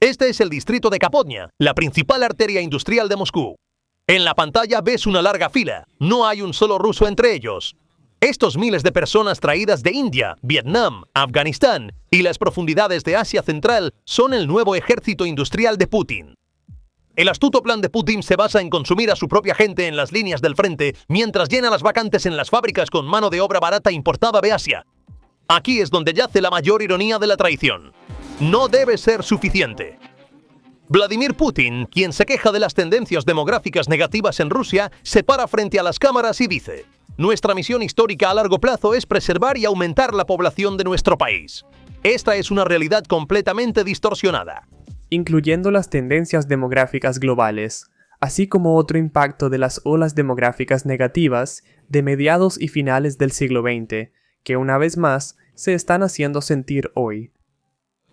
Este es el distrito de Kapotnia, la principal arteria industrial de Moscú. En la pantalla ves una larga fila. No hay un solo ruso entre ellos. Estos miles de personas traídas de India, Vietnam, Afganistán y las profundidades de Asia Central son el nuevo ejército industrial de Putin. El astuto plan de Putin se basa en consumir a su propia gente en las líneas del frente mientras llena las vacantes en las fábricas con mano de obra barata importada de Asia. Aquí es donde yace la mayor ironía de la traición. No debe ser suficiente. Vladimir Putin, quien se queja de las tendencias demográficas negativas en Rusia, se para frente a las cámaras y dice: nuestra misión histórica a largo plazo es preservar y aumentar la población de nuestro país. Esta es una realidad completamente distorsionada. Incluyendo las tendencias demográficas globales, así como otro impacto de las olas demográficas negativas de mediados y finales del siglo XX, que una vez más se están haciendo sentir hoy.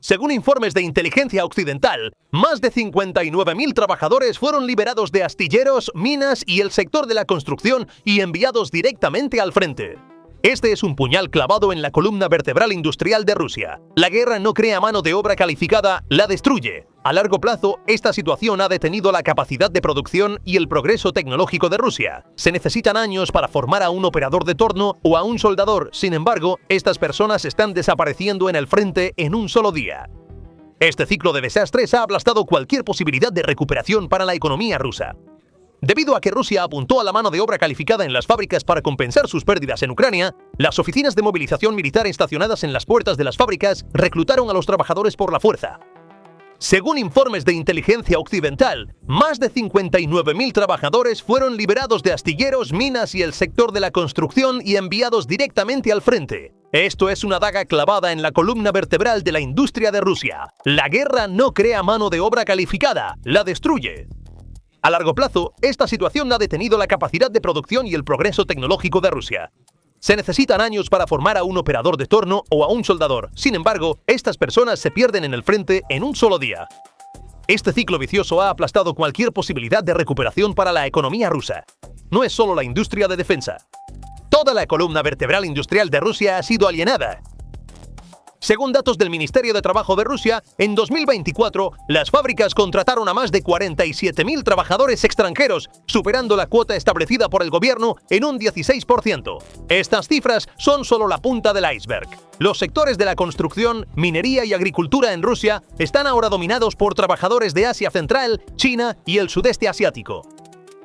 Según informes de inteligencia occidental, más de 59.000 trabajadores fueron liberados de astilleros, minas y el sector de la construcción y enviados directamente al frente. Este es un puñal clavado en la columna vertebral industrial de Rusia. La guerra no crea mano de obra calificada, la destruye. A largo plazo, esta situación ha detenido la capacidad de producción y el progreso tecnológico de Rusia. Se necesitan años para formar a un operador de torno o a un soldador. Sin embargo, estas personas están desapareciendo en el frente en un solo día. Este ciclo de desastres ha aplastado cualquier posibilidad de recuperación para la economía rusa. Debido a que Rusia apuntó a la mano de obra calificada en las fábricas para compensar sus pérdidas en Ucrania, las oficinas de movilización militar estacionadas en las puertas de las fábricas reclutaron a los trabajadores por la fuerza. Según informes de inteligencia occidental, más de 59.000 trabajadores fueron liberados de astilleros, minas y el sector de la construcción y enviados directamente al frente. Esto es una daga clavada en la columna vertebral de la industria de Rusia. La guerra no crea mano de obra calificada, la destruye. A largo plazo, esta situación ha detenido la capacidad de producción y el progreso tecnológico de Rusia. Se necesitan años para formar a un operador de torno o a un soldador. Sin embargo, estas personas se pierden en el frente en un solo día. Este ciclo vicioso ha aplastado cualquier posibilidad de recuperación para la economía rusa. No es solo la industria de defensa. Toda la columna vertebral industrial de Rusia ha sido alienada. Según datos del Ministerio de Trabajo de Rusia, en 2024, las fábricas contrataron a más de 47.000 trabajadores extranjeros, superando la cuota establecida por el gobierno en un 16%. Estas cifras son solo la punta del iceberg. Los sectores de la construcción, minería y agricultura en Rusia están ahora dominados por trabajadores de Asia Central, China y el sudeste asiático.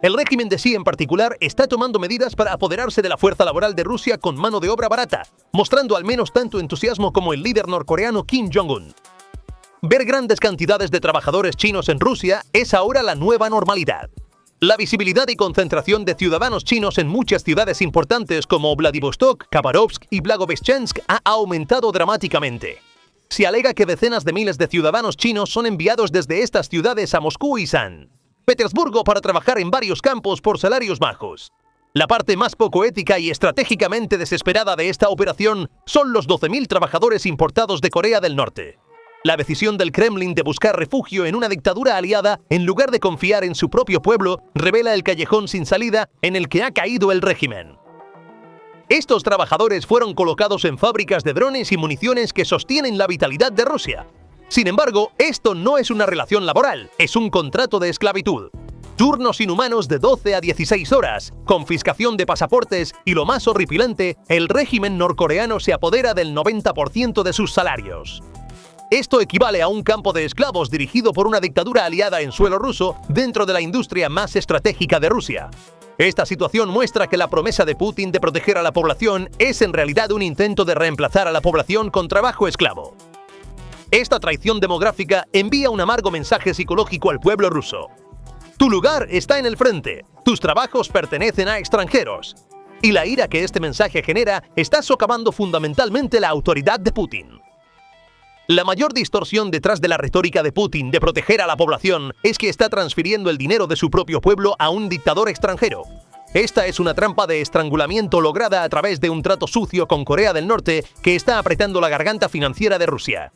El régimen de Xi en particular está tomando medidas para apoderarse de la fuerza laboral de Rusia con mano de obra barata, mostrando al menos tanto entusiasmo como el líder norcoreano Kim Jong-un. Ver grandes cantidades de trabajadores chinos en Rusia es ahora la nueva normalidad. La visibilidad y concentración de ciudadanos chinos en muchas ciudades importantes como Vladivostok, Khabarovsk y Blagoveshchensk ha aumentado dramáticamente. Se alega que decenas de miles de ciudadanos chinos son enviados desde estas ciudades a Moscú y San Petersburgo para trabajar en varios campos por salarios bajos. La parte más poco ética y estratégicamente desesperada de esta operación son los 12.000 trabajadores importados de Corea del Norte. La decisión del Kremlin de buscar refugio en una dictadura aliada en lugar de confiar en su propio pueblo revela el callejón sin salida en el que ha caído el régimen. Estos trabajadores fueron colocados en fábricas de drones y municiones que sostienen la vitalidad de Rusia. Sin embargo, esto no es una relación laboral, es un contrato de esclavitud. Turnos inhumanos de 12 a 16 horas, confiscación de pasaportes y lo más horripilante, el régimen norcoreano se apodera del 90% de sus salarios. Esto equivale a un campo de esclavos dirigido por una dictadura aliada en suelo ruso dentro de la industria más estratégica de Rusia. Esta situación muestra que la promesa de Putin de proteger a la población es en realidad un intento de reemplazar a la población con trabajo esclavo. Esta traición demográfica envía un amargo mensaje psicológico al pueblo ruso. Tu lugar está en el frente, tus trabajos pertenecen a extranjeros. Y la ira que este mensaje genera está socavando fundamentalmente la autoridad de Putin. La mayor distorsión detrás de la retórica de Putin de proteger a la población es que está transfiriendo el dinero de su propio pueblo a un dictador extranjero. Esta es una trampa de estrangulamiento lograda a través de un trato sucio con Corea del Norte que está apretando la garganta financiera de Rusia.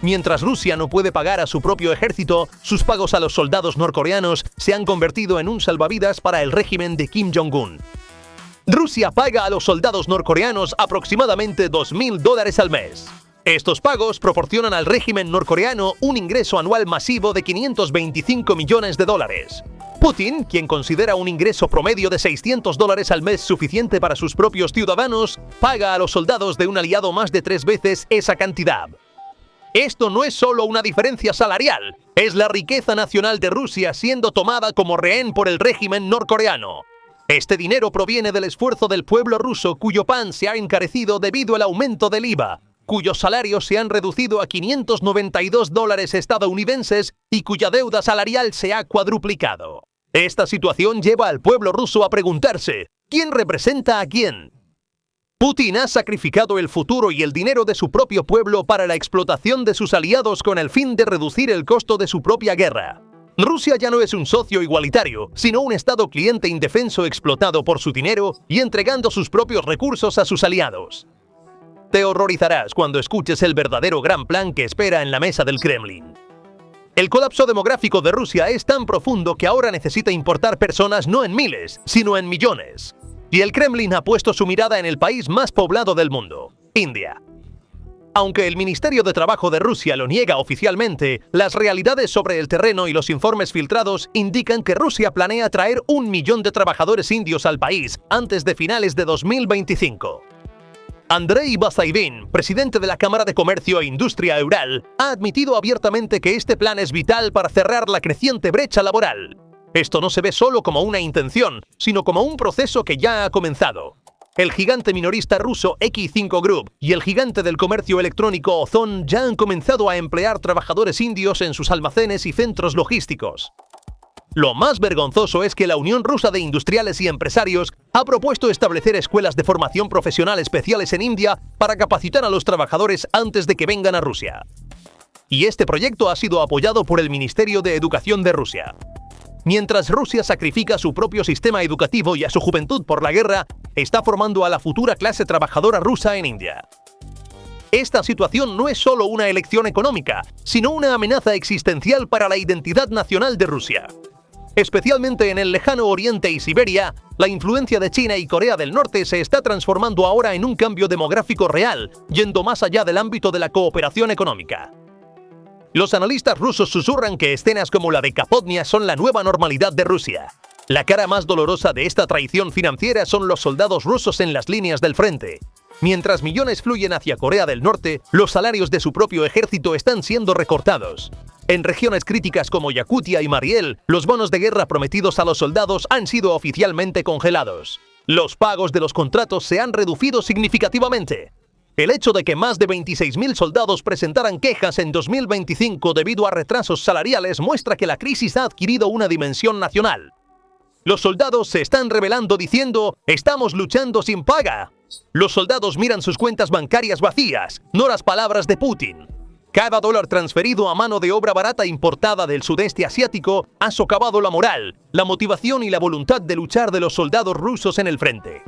Mientras Rusia no puede pagar a su propio ejército, sus pagos a los soldados norcoreanos se han convertido en un salvavidas para el régimen de Kim Jong-un. Rusia paga a los soldados norcoreanos aproximadamente $2.000 al mes. Estos pagos proporcionan al régimen norcoreano un ingreso anual masivo de 525 millones de dólares. Putin, quien considera un ingreso promedio de $600 al mes suficiente para sus propios ciudadanos, paga a los soldados de un aliado más de 3 veces esa cantidad. Esto no es solo una diferencia salarial, es la riqueza nacional de Rusia siendo tomada como rehén por el régimen norcoreano. Este dinero proviene del esfuerzo del pueblo ruso cuyo pan se ha encarecido debido al aumento del IVA, cuyos salarios se han reducido a $592 estadounidenses y cuya deuda salarial se ha cuadruplicado. Esta situación lleva al pueblo ruso a preguntarse, ¿quién representa a quién? Putin ha sacrificado el futuro y el dinero de su propio pueblo para la explotación de sus aliados con el fin de reducir el costo de su propia guerra. Rusia ya no es un socio igualitario, sino un estado cliente indefenso explotado por su dinero y entregando sus propios recursos a sus aliados. Te horrorizarás cuando escuches el verdadero gran plan que espera en la mesa del Kremlin. El colapso demográfico de Rusia es tan profundo que ahora necesita importar personas no en miles, sino en millones. Y el Kremlin ha puesto su mirada en el país más poblado del mundo, India. Aunque el Ministerio de Trabajo de Rusia lo niega oficialmente, las realidades sobre el terreno y los informes filtrados indican que Rusia planea traer 1 millón de trabajadores indios al país antes de finales de 2025. Andrei Basaivin, presidente de la Cámara de Comercio e Industria Eural, ha admitido abiertamente que este plan es vital para cerrar la creciente brecha laboral. Esto no se ve solo como una intención, sino como un proceso que ya ha comenzado. El gigante minorista ruso X5 Group y el gigante del comercio electrónico Ozon ya han comenzado a emplear trabajadores indios en sus almacenes y centros logísticos. Lo más vergonzoso es que la Unión Rusa de Industriales y Empresarios ha propuesto establecer escuelas de formación profesional especiales en India para capacitar a los trabajadores antes de que vengan a Rusia. Y este proyecto ha sido apoyado por el Ministerio de Educación de Rusia. Mientras Rusia sacrifica su propio sistema educativo y a su juventud por la guerra, está formando a la futura clase trabajadora rusa en India. Esta situación no es solo una elección económica, sino una amenaza existencial para la identidad nacional de Rusia. Especialmente en el lejano Oriente y Siberia, la influencia de China y Corea del Norte se está transformando ahora en un cambio demográfico real, yendo más allá del ámbito de la cooperación económica. Los analistas rusos susurran que escenas como la de Kapotnia son la nueva normalidad de Rusia. La cara más dolorosa de esta traición financiera son los soldados rusos en las líneas del frente. Mientras millones fluyen hacia Corea del Norte, los salarios de su propio ejército están siendo recortados. En regiones críticas como Yakutia y Mariel, los bonos de guerra prometidos a los soldados han sido oficialmente congelados. Los pagos de los contratos se han reducido significativamente. El hecho de que más de 26.000 soldados presentaran quejas en 2025 debido a retrasos salariales muestra que la crisis ha adquirido una dimensión nacional. Los soldados se están rebelando diciendo «estamos luchando sin paga». Los soldados miran sus cuentas bancarias vacías, no las palabras de Putin. Cada dólar transferido a mano de obra barata importada del sudeste asiático ha socavado la moral, la motivación y la voluntad de luchar de los soldados rusos en el frente.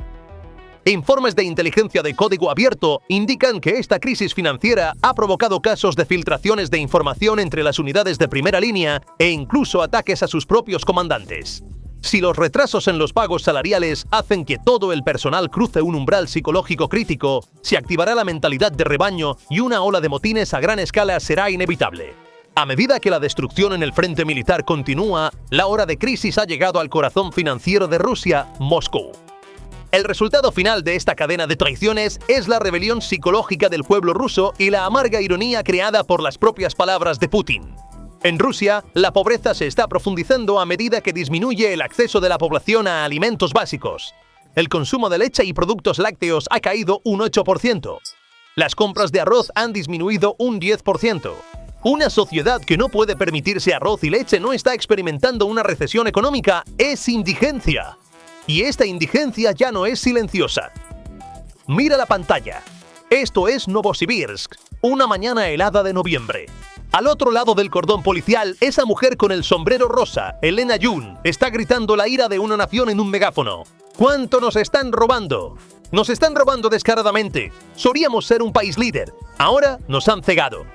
Informes de inteligencia de código abierto indican que esta crisis financiera ha provocado casos de filtraciones de información entre las unidades de primera línea e incluso ataques a sus propios comandantes. Si los retrasos en los pagos salariales hacen que todo el personal cruce un umbral psicológico crítico, se activará la mentalidad de rebaño y una ola de motines a gran escala será inevitable. A medida que la destrucción en el frente militar continúa, la hora de crisis ha llegado al corazón financiero de Rusia, Moscú. El resultado final de esta cadena de traiciones es la rebelión psicológica del pueblo ruso y la amarga ironía creada por las propias palabras de Putin. En Rusia, la pobreza se está profundizando a medida que disminuye el acceso de la población a alimentos básicos. El consumo de leche y productos lácteos ha caído un 8%. Las compras de arroz han disminuido un 10%. Una sociedad que no puede permitirse arroz y leche no está experimentando una recesión económica, es indigencia. Y esta indigencia ya no es silenciosa. Mira la pantalla. Esto es Novosibirsk, una mañana helada de noviembre. Al otro lado del cordón policial, esa mujer con el sombrero rosa, Elena Yun, está gritando la ira de una nación en un megáfono. ¿Cuánto nos están robando? Nos están robando descaradamente. Solíamos ser un país líder. Ahora nos han cegado.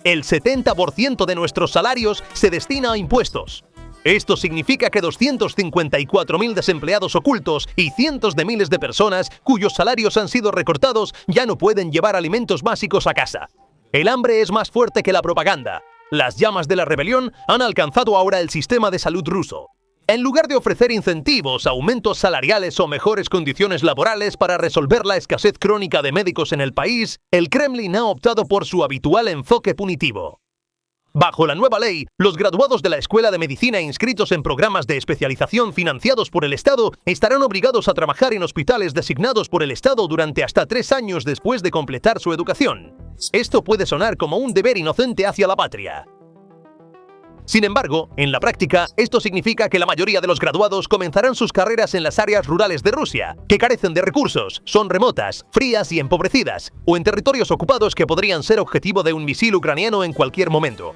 El 70% de nuestros salarios se destina a impuestos. Esto significa que 254.000 desempleados ocultos y cientos de miles de personas cuyos salarios han sido recortados ya no pueden llevar alimentos básicos a casa. El hambre es más fuerte que la propaganda. Las llamas de la rebelión han alcanzado ahora el sistema de salud ruso. En lugar de ofrecer incentivos, aumentos salariales o mejores condiciones laborales para resolver la escasez crónica de médicos en el país, el Kremlin ha optado por su habitual enfoque punitivo. Bajo la nueva ley, los graduados de la Escuela de Medicina inscritos en programas de especialización financiados por el Estado estarán obligados a trabajar en hospitales designados por el Estado durante hasta 3 años después de completar su educación. Esto puede sonar como un deber inocente hacia la patria. Sin embargo, en la práctica, esto significa que la mayoría de los graduados comenzarán sus carreras en las áreas rurales de Rusia, que carecen de recursos, son remotas, frías y empobrecidas, o en territorios ocupados que podrían ser objetivo de un misil ucraniano en cualquier momento.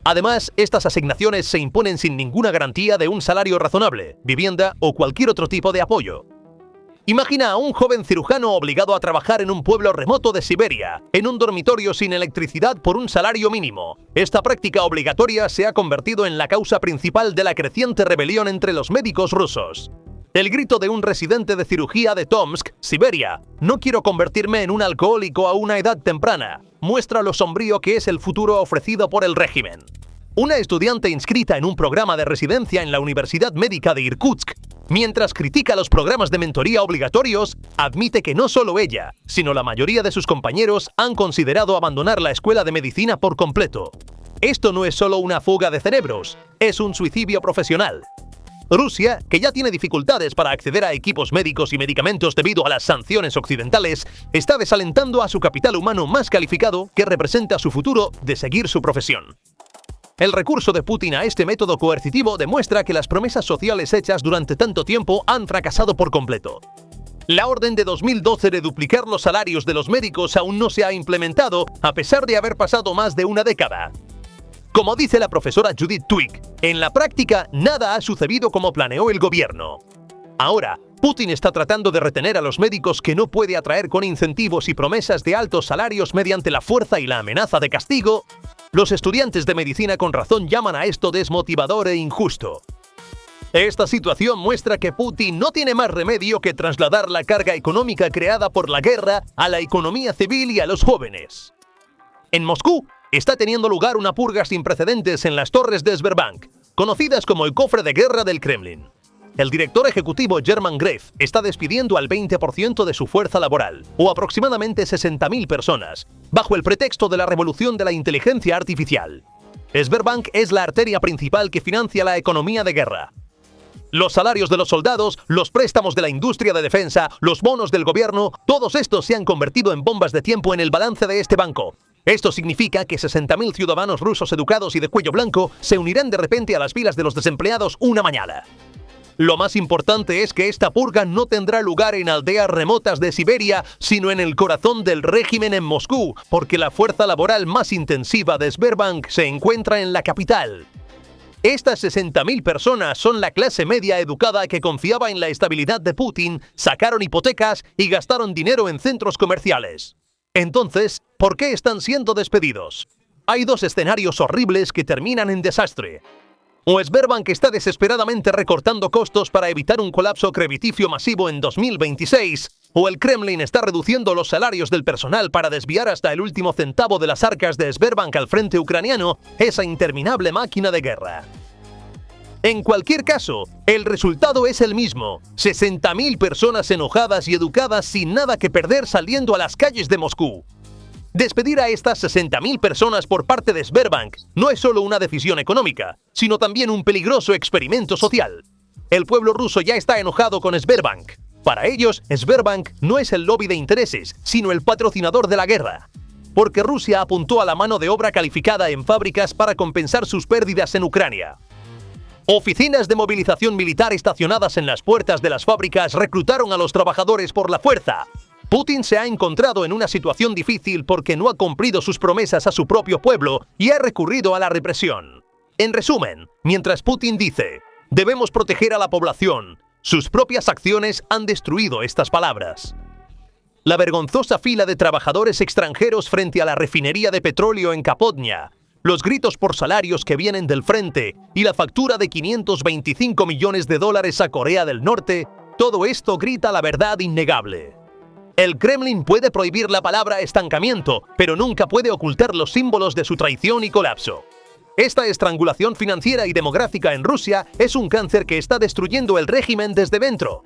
Además, estas asignaciones se imponen sin ninguna garantía de un salario razonable, vivienda o cualquier otro tipo de apoyo. Imagina a un joven cirujano obligado a trabajar en un pueblo remoto de Siberia, en un dormitorio sin electricidad por un salario mínimo. Esta práctica obligatoria se ha convertido en la causa principal de la creciente rebelión entre los médicos rusos. El grito de un residente de cirugía de Tomsk, Siberia, "No quiero convertirme en un alcohólico a una edad temprana", muestra lo sombrío que es el futuro ofrecido por el régimen. Una estudiante inscrita en un programa de residencia en la Universidad Médica de Irkutsk, mientras critica los programas de mentoría obligatorios, admite que no solo ella, sino la mayoría de sus compañeros han considerado abandonar la escuela de medicina por completo. Esto no es solo una fuga de cerebros, es un suicidio profesional. Rusia, que ya tiene dificultades para acceder a equipos médicos y medicamentos debido a las sanciones occidentales, está desalentando a su capital humano más calificado que representa su futuro de seguir su profesión. El recurso de Putin a este método coercitivo demuestra que las promesas sociales hechas durante tanto tiempo han fracasado por completo. La orden de 2012 de duplicar los salarios de los médicos aún no se ha implementado, a pesar de haber pasado más de una década. Como dice la profesora Judith Twig, en la práctica nada ha sucedido como planeó el gobierno. Ahora, Putin está tratando de retener a los médicos que no puede atraer con incentivos y promesas de altos salarios mediante la fuerza y la amenaza de castigo. Los estudiantes de medicina con razón llaman a esto desmotivador e injusto. Esta situación muestra que Putin no tiene más remedio que trasladar la carga económica creada por la guerra a la economía civil y a los jóvenes. En Moscú está teniendo lugar una purga sin precedentes en las torres de Sberbank, conocidas como el cofre de guerra del Kremlin. El director ejecutivo German Gref está despidiendo al 20% de su fuerza laboral, o aproximadamente 60.000 personas, bajo el pretexto de la revolución de la inteligencia artificial. Sberbank es la arteria principal que financia la economía de guerra. Los salarios de los soldados, los préstamos de la industria de defensa, los bonos del gobierno, todos estos se han convertido en bombas de tiempo en el balance de este banco. Esto significa que 60.000 ciudadanos rusos educados y de cuello blanco se unirán de repente a las filas de los desempleados una mañana. Lo más importante es que esta purga no tendrá lugar en aldeas remotas de Siberia, sino en el corazón del régimen en Moscú, porque la fuerza laboral más intensiva de Sberbank se encuentra en la capital. Estas 60.000 personas son la clase media educada que confiaba en la estabilidad de Putin, sacaron hipotecas y gastaron dinero en centros comerciales. Entonces, ¿por qué están siendo despedidos? Hay dos escenarios horribles que terminan en desastre. O Sberbank está desesperadamente recortando costos para evitar un colapso crediticio masivo en 2026, o el Kremlin está reduciendo los salarios del personal para desviar hasta el último centavo de las arcas de Sberbank al frente ucraniano, esa interminable máquina de guerra. En cualquier caso, el resultado es el mismo: 60.000 personas enojadas y educadas sin nada que perder saliendo a las calles de Moscú. Despedir a estas 60.000 personas por parte de Sberbank no es solo una decisión económica, sino también un peligroso experimento social. El pueblo ruso ya está enojado con Sberbank. Para ellos, Sberbank no es el lobby de intereses, sino el patrocinador de la guerra. Porque Rusia apuntó a la mano de obra calificada en fábricas para compensar sus pérdidas en Ucrania. Oficinas de movilización militar estacionadas en las puertas de las fábricas reclutaron a los trabajadores por la fuerza. Putin se ha encontrado en una situación difícil porque no ha cumplido sus promesas a su propio pueblo y ha recurrido a la represión. En resumen, mientras Putin dice, debemos proteger a la población, sus propias acciones han destruido estas palabras. La vergonzosa fila de trabajadores extranjeros frente a la refinería de petróleo en Kapotnia, los gritos por salarios que vienen del frente y la factura de 525 millones de dólares a Corea del Norte, todo esto grita la verdad innegable. El Kremlin puede prohibir la palabra estancamiento, pero nunca puede ocultar los símbolos de su traición y colapso. Esta estrangulación financiera y demográfica en Rusia es un cáncer que está destruyendo el régimen desde dentro.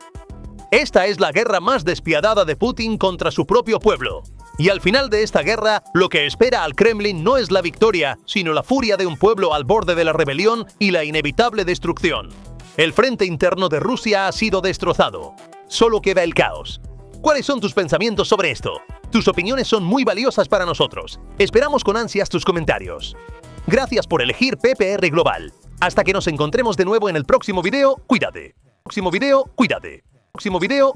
Esta es la guerra más despiadada de Putin contra su propio pueblo. Y al final de esta guerra, lo que espera al Kremlin no es la victoria, sino la furia de un pueblo al borde de la rebelión y la inevitable destrucción. El frente interno de Rusia ha sido destrozado. Solo queda el caos. ¿Cuáles son tus pensamientos sobre esto? Tus opiniones son muy valiosas para nosotros. Esperamos con ansias tus comentarios. Gracias por elegir PPR Global. Hasta que nos encontremos de nuevo en el próximo video, cuídate. Próximo video, cuídate. Próximo video.